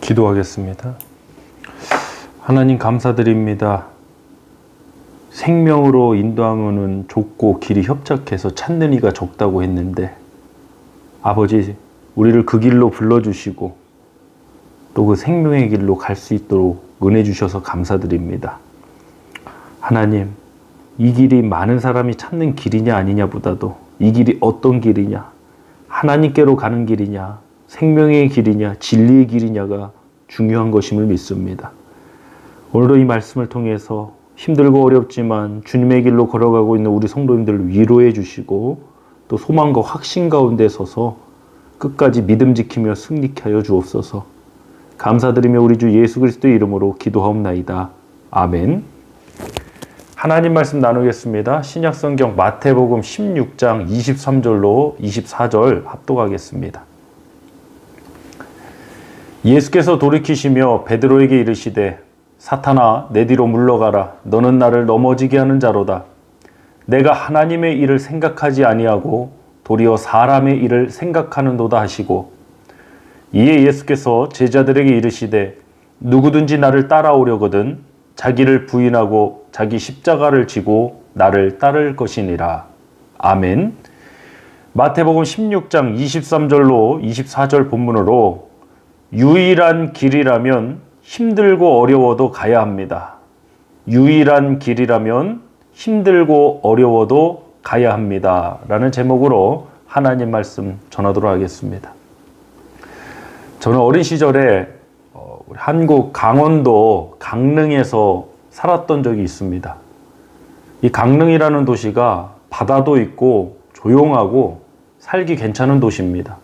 기도하겠습니다. 하나님 감사드립니다. 생명으로 인도하면은 좁고 길이 협착해서 찾는 이가 적다고 했는데 아버지 우리를 그 길로 불러주시고 또 그 생명의 길로 갈 수 있도록 은혜 주셔서 감사드립니다. 하나님 이 길이 많은 사람이 찾는 길이냐 아니냐보다도 이 길이 어떤 길이냐, 하나님께로 가는 길이냐, 생명의 길이냐, 진리의 길이냐가 중요한 것임을 믿습니다. 오늘도 이 말씀을 통해서 힘들고 어렵지만 주님의 길로 걸어가고 있는 우리 성도님들을 위로해 주시고 또 소망과 확신 가운데 서서 끝까지 믿음 지키며 승리케 하여 주옵소서. 감사드리며 우리 주 예수 그리스도의 이름으로 기도하옵나이다. 아멘. 하나님 말씀 나누겠습니다. 신약성경 마태복음 16장 23절로 24절 합독하겠습니다. 예수께서 돌이키시며 베드로에게 이르시되 사탄아 내 뒤로 물러가라. 너는 나를 넘어지게 하는 자로다. 내가 하나님의 일을 생각하지 아니하고 도리어 사람의 일을 생각하는도다 하시고 이에 예수께서 제자들에게 이르시되 누구든지 나를 따라오려거든 자기를 부인하고 자기 십자가를 지고 나를 따를 것이니라. 아멘. 마태복음 16장 23절로 24절 본문으로 유일한 길이라면 힘들고 어려워도 가야 합니다. 유일한 길이라면 힘들고 어려워도 가야 합니다. 라는 제목으로 하나님 말씀 전하도록 하겠습니다. 저는 어린 시절에 우리 한국 강원도 강릉에서 살았던 적이 있습니다. 이 강릉이라는 도시가 바다도 있고 조용하고 살기 괜찮은 도시입니다.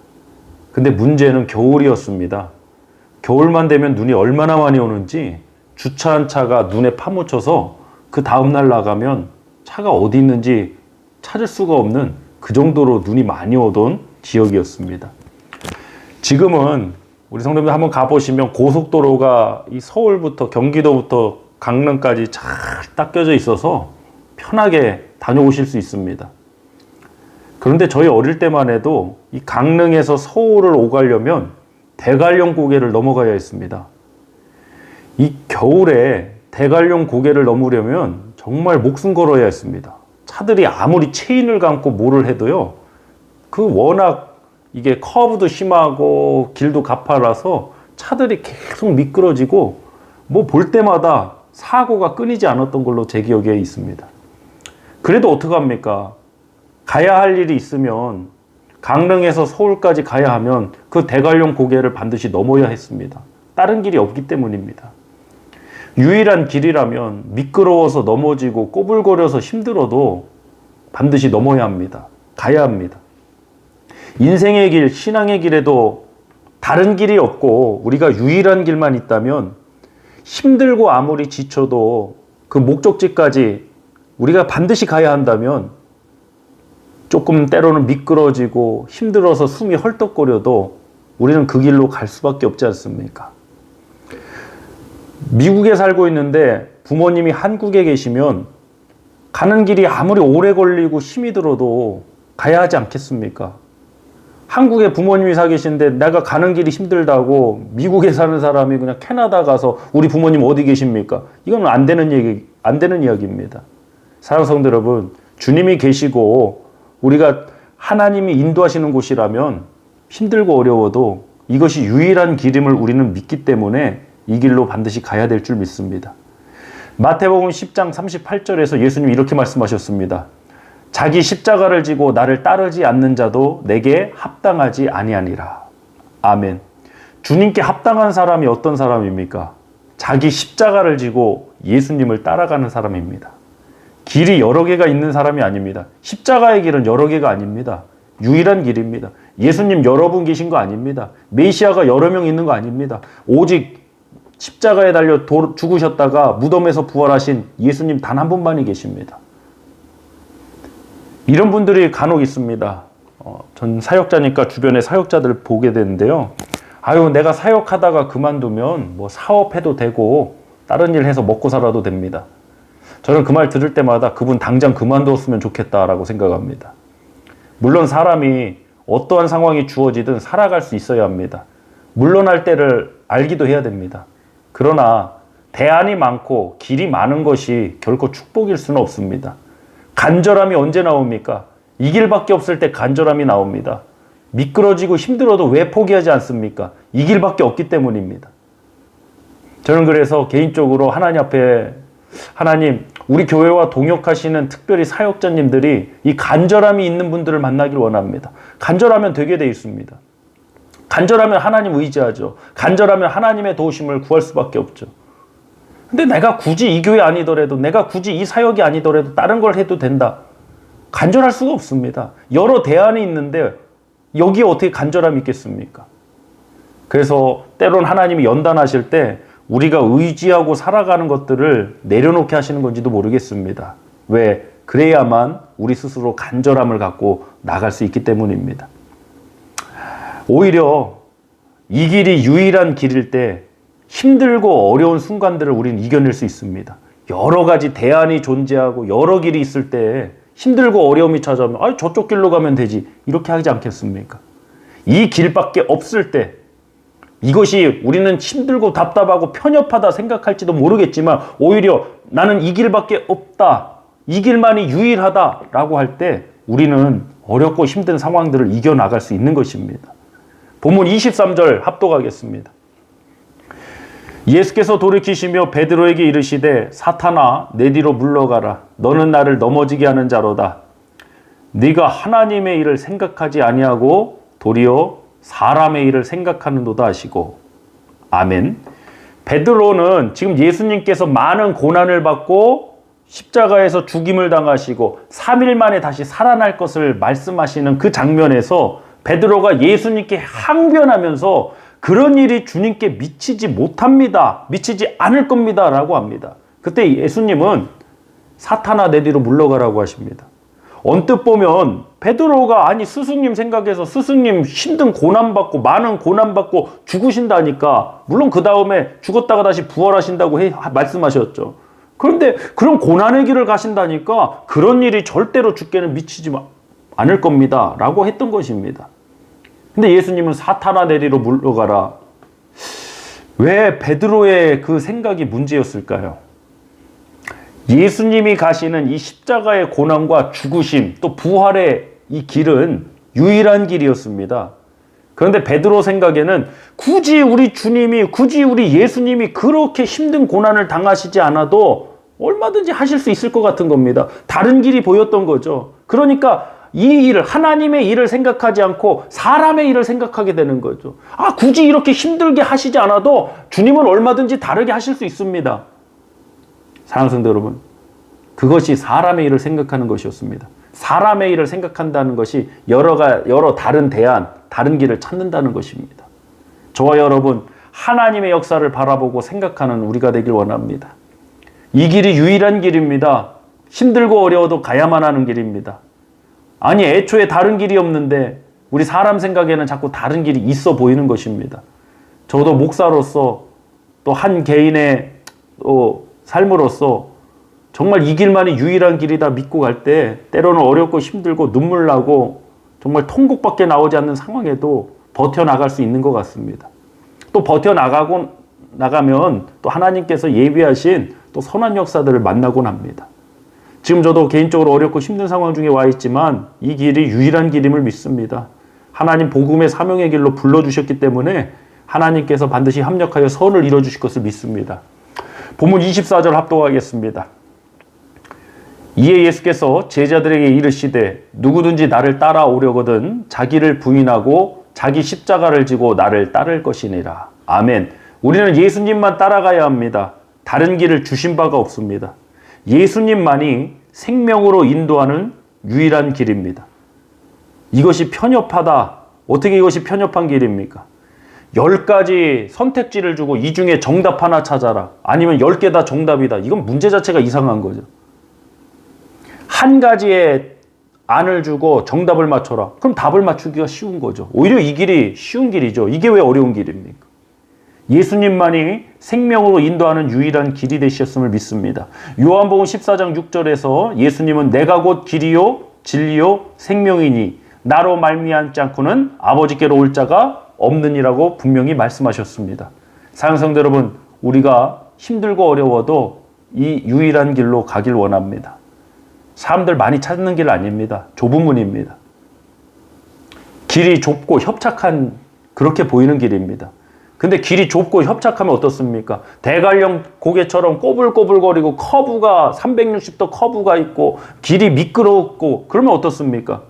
근데 문제는 겨울이었습니다. 겨울만 되면 눈이 얼마나 많이 오는지 주차한 차가 눈에 파묻혀서 그 다음날 나가면 차가 어디 있는지 찾을 수가 없는 그 정도로 눈이 많이 오던 지역이었습니다. 지금은 우리 성도님들 한번 가보시면 고속도로가 이 서울부터 경기도부터 강릉까지 잘 닦여져 있어서 편하게 다녀오실 수 있습니다. 그런데 저희 어릴 때만 해도 이 강릉에서 서울을 오가려면 대관령 고개를 넘어가야 했습니다. 이 겨울에 대관령 고개를 넘으려면 정말 목숨 걸어야 했습니다. 차들이 아무리 체인을 감고 뭐를 해도요, 그 워낙 이게 커브도 심하고 길도 가파라서 차들이 계속 미끄러지고 뭐 볼 때마다 사고가 끊이지 않았던 걸로 제 기억에 있습니다. 그래도 어떡합니까? 가야 할 일이 있으면 강릉에서 서울까지 가야 하면 그 대관령 고개를 반드시 넘어야 했습니다. 다른 길이 없기 때문입니다. 유일한 길이라면 미끄러워서 넘어지고 꼬불거려서 힘들어도 반드시 넘어야 합니다. 가야 합니다. 인생의 길, 신앙의 길에도 다른 길이 없고 우리가 유일한 길만 있다면 힘들고 아무리 지쳐도 그 목적지까지 우리가 반드시 가야 한다면 조금 때로는 미끄러지고 힘들어서 숨이 헐떡거려도 우리는 그 길로 갈 수밖에 없지 않습니까? 미국에 살고 있는데 부모님이 한국에 계시면 가는 길이 아무리 오래 걸리고 힘이 들어도 가야 하지 않겠습니까? 한국에 부모님이 사 계신데 내가 가는 길이 힘들다고 미국에 사는 사람이 그냥 캐나다 가서 우리 부모님 어디 계십니까? 이건 안 되는 이야기입니다. 사랑하는 성도 여러분, 주님이 계시고 우리가 하나님이 인도하시는 곳이라면 힘들고 어려워도 이것이 유일한 길임을 우리는 믿기 때문에 이 길로 반드시 가야 될 줄 믿습니다. 마태복음 10장 38절에서 예수님이 이렇게 말씀하셨습니다. 자기 십자가를 지고 나를 따르지 않는 자도 내게 합당하지 아니하니라. 아멘. 주님께 합당한 사람이 어떤 사람입니까? 자기 십자가를 지고 예수님을 따라가는 사람입니다. 길이 여러 개가 있는 사람이 아닙니다. 십자가의 길은 여러 개가 아닙니다. 유일한 길입니다. 예수님 여러 분 계신 거 아닙니다. 메시아가 여러 명 있는 거 아닙니다. 오직 십자가에 달려 죽으셨다가 무덤에서 부활하신 예수님 단 한 분만이 계십니다. 이런 분들이 간혹 있습니다. 전 사역자니까 주변에 사역자들 보게 되는데요. 아유, 내가 사역하다가 그만두면 뭐 사업해도 되고 다른 일 해서 먹고 살아도 됩니다. 저는 그 말 들을 때마다 그분 당장 그만두었으면 좋겠다라고 생각합니다. 물론 사람이 어떠한 상황이 주어지든 살아갈 수 있어야 합니다. 물러날 때를 알기도 해야 됩니다. 그러나 대안이 많고 길이 많은 것이 결코 축복일 수는 없습니다. 간절함이 언제 나옵니까? 이 길밖에 없을 때 간절함이 나옵니다. 미끄러지고 힘들어도 왜 포기하지 않습니까? 이 길밖에 없기 때문입니다. 저는 그래서 개인적으로 하나님 앞에, 하나님, 우리 교회와 동역하시는 특별히 사역자님들이 이 간절함이 있는 분들을 만나길 원합니다. 간절하면 되게 돼 있습니다. 간절하면 하나님 의지하죠. 간절하면 하나님의 도우심을 구할 수밖에 없죠. 근데 내가 굳이 이 교회 아니더라도, 내가 굳이 이 사역이 아니더라도 다른 걸 해도 된다. 간절할 수가 없습니다. 여러 대안이 있는데 여기에 어떻게 간절함이 있겠습니까? 그래서 때론 하나님이 연단하실 때 우리가 의지하고 살아가는 것들을 내려놓게 하시는 건지도 모르겠습니다. 왜? 그래야만 우리 스스로 간절함을 갖고 나갈 수 있기 때문입니다. 오히려 이 길이 유일한 길일 때 힘들고 어려운 순간들을 우리는 이겨낼 수 있습니다. 여러 가지 대안이 존재하고 여러 길이 있을 때 힘들고 어려움이 찾아오면 저쪽 길로 가면 되지, 이렇게 하지 않겠습니까? 이 길밖에 없을 때 이것이 우리는 힘들고 답답하고 편협하다 생각할지도 모르겠지만 오히려 나는 이 길밖에 없다, 이 길만이 유일하다라고 할 때 우리는 어렵고 힘든 상황들을 이겨나갈 수 있는 것입니다. 본문 23절 합독하겠습니다. 예수께서 돌이키시며 베드로에게 이르시되 사탄아 내 뒤로 물러가라. 너는 나를 넘어지게 하는 자로다. 네가 하나님의 일을 생각하지 아니하고 도리어 사람의 일을 생각하는도다 하시고. 아멘. 베드로는 지금 예수님께서 많은 고난을 받고 십자가에서 죽임을 당하시고 3일 만에 다시 살아날 것을 말씀하시는 그 장면에서 베드로가 예수님께 항변하면서 그런 일이 주님께 미치지 못합니다. 미치지 않을 겁니다. 라고 합니다. 그때 예수님은 사탄아 내 뒤로 물러가라고 하십니다. 언뜻 보면 베드로가 아니 스승님 생각해서 스승님 힘든 고난받고 많은 고난받고 죽으신다니까, 물론 그 다음에 죽었다가 다시 부활하신다고 말씀하셨죠. 그런데 그런 고난의 길을 가신다니까 그런 일이 절대로 주께는 미치지 않을 겁니다. 라고 했던 것입니다. 근데 예수님은 사탄아 내 뒤로 물러가라. 왜 베드로의 그 생각이 문제였을까요? 예수님이 가시는 이 십자가의 고난과 죽으심 또 부활의 이 길은 유일한 길이었습니다. 그런데 베드로 생각에는 굳이 우리 주님이, 굳이 우리 예수님이 그렇게 힘든 고난을 당하시지 않아도 얼마든지 하실 수 있을 것 같은 겁니다. 다른 길이 보였던 거죠. 그러니까 이 일을, 하나님의 일을 생각하지 않고 사람의 일을 생각하게 되는 거죠. 굳이 이렇게 힘들게 하시지 않아도 주님은 얼마든지 다르게 하실 수 있습니다. 사랑하는 성도 여러분, 그것이 사람의 일을 생각하는 것이었습니다. 사람의 일을 생각한다는 것이 여러 다른 대안, 다른 길을 찾는다는 것입니다. 저와 여러분, 하나님의 역사를 바라보고 생각하는 우리가 되길 원합니다. 이 길이 유일한 길입니다. 힘들고 어려워도 가야만 하는 길입니다. 아니 애초에 다른 길이 없는데 우리 사람 생각에는 자꾸 다른 길이 있어 보이는 것입니다. 저도 목사로서 또 한 개인의 삶으로서 정말 이 길만이 유일한 길이다 믿고 갈 때 때로는 어렵고 힘들고 눈물 나고 정말 통곡밖에 나오지 않는 상황에도 버텨나갈 수 있는 것 같습니다. 또 버텨나가면 또 하나님께서 예비하신 또 선한 역사들을 만나곤 합니다. 지금 저도 개인적으로 어렵고 힘든 상황 중에 와 있지만 이 길이 유일한 길임을 믿습니다. 하나님 복음의 사명의 길로 불러주셨기 때문에 하나님께서 반드시 합력하여 선을 이뤄주실 것을 믿습니다. 본문 24절 합독하겠습니다. 이에 예수께서 제자들에게 이르시되 누구든지 나를 따라오려거든 자기를 부인하고 자기 십자가를 지고 나를 따를 것이니라. 아멘. 우리는 예수님만 따라가야 합니다. 다른 길을 주신 바가 없습니다. 예수님만이 생명으로 인도하는 유일한 길입니다. 이것이 편협하다. 어떻게 이것이 편협한 길입니까? 10가지 선택지를 주고 이 중에 정답 하나 찾아라. 아니면 10개 다 정답이다. 이건 문제 자체가 이상한 거죠. 한 가지의 안을 주고 정답을 맞춰라. 그럼 답을 맞추기가 쉬운 거죠. 오히려 이 길이 쉬운 길이죠. 이게 왜 어려운 길입니까? 예수님만이 생명으로 인도하는 유일한 길이 되셨음을 믿습니다. 요한복음 14장 6절에서 예수님은 내가 곧 길이요 진리요 생명이니 나로 말미암지 않고는 아버지께로 올 자가 없느니라고 분명히 말씀하셨습니다. 사랑성도 여러분, 우리가 힘들고 어려워도 이 유일한 길로 가길 원합니다. 사람들 많이 찾는 길 아닙니다. 좁은 문입니다. 길이 좁고 협착한, 그렇게 보이는 길입니다. 근데 길이 좁고 협착하면 어떻습니까? 대관령 고개처럼 꼬불꼬불거리고 커브가 360도 커브가 있고 길이 미끄럽고 그러면 어떻습니까?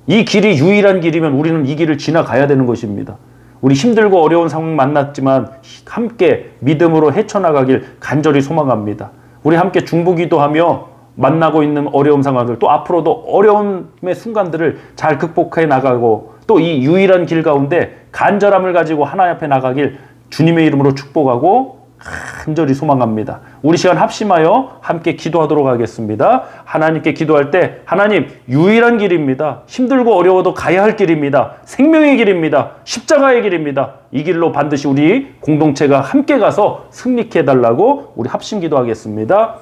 이 길이 유일한 길이면 우리는 이 길을 지나가야 되는 것입니다. 우리 힘들고 어려운 상황 만났지만 함께 믿음으로 헤쳐나가길 간절히 소망합니다. 우리 함께 중보기도하며 만나고 있는 어려운 상황들, 또 앞으로도 어려움의 순간들을 잘 극복해 나가고 또 이 유일한 길 가운데 간절함을 가지고 하나님 앞에 나가길 주님의 이름으로 축복하고 간절히 소망합니다. 우리 시간 합심하여 함께 기도하도록 하겠습니다. 하나님께 기도할 때 하나님, 유일한 길입니다. 힘들고 어려워도 가야 할 길입니다. 생명의 길입니다. 십자가의 길입니다. 이 길로 반드시 우리 공동체가 함께 가서 승리케 해달라고 우리 합심 기도하겠습니다.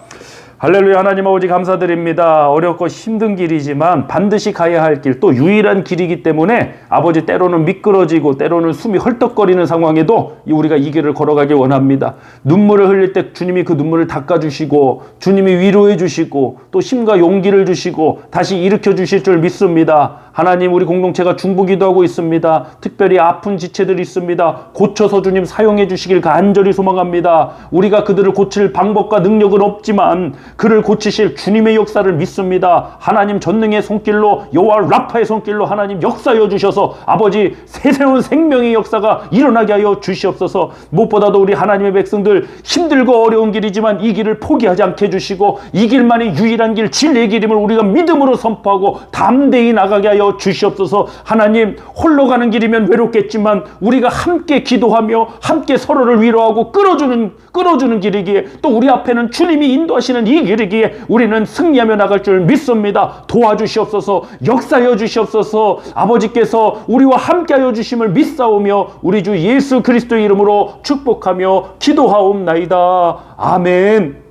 할렐루야. 하나님 아버지 감사드립니다. 어렵고 힘든 길이지만 반드시 가야 할 길, 또 유일한 길이기 때문에 아버지, 때로는 미끄러지고 때로는 숨이 헐떡거리는 상황에도 우리가 이 길을 걸어가길 원합니다. 눈물을 흘릴 때 주님이 그 눈물을 닦아주시고 주님이 위로해 주시고 또 힘과 용기를 주시고 다시 일으켜 주실 줄 믿습니다. 하나님, 우리 공동체가 중보기도하고 있습니다. 특별히 아픈 지체들이 있습니다. 고쳐서 주님 사용해 주시길 간절히 소망합니다. 우리가 그들을 고칠 방법과 능력은 없지만 그를 고치실 주님의 역사를 믿습니다. 하나님, 전능의 손길로, 여호와 라파의 손길로 하나님 역사하여 주셔서 아버지, 새로운 생명의 역사가 일어나게 하여 주시옵소서. 무엇보다도 우리 하나님의 백성들, 힘들고 어려운 길이지만 이 길을 포기하지 않게 해주시고 이 길만이 유일한 길, 진리의 길임을 우리가 믿음으로 선포하고 담대히 나가게 하여 주시옵소서. 하나님, 홀로 가는 길이면 외롭겠지만 우리가 함께 기도하며 함께 서로를 위로하고 끌어주는 길이기에, 또 우리 앞에는 주님이 인도하시는 이 길이기에 우리는 승리하며 나갈 줄 믿습니다. 도와주시옵소서. 역사하여 주시옵소서. 아버지께서 우리와 함께하여 주심을 믿사오며 우리 주 예수 그리스도의 이름으로 축복하며 기도하옵나이다. 아멘.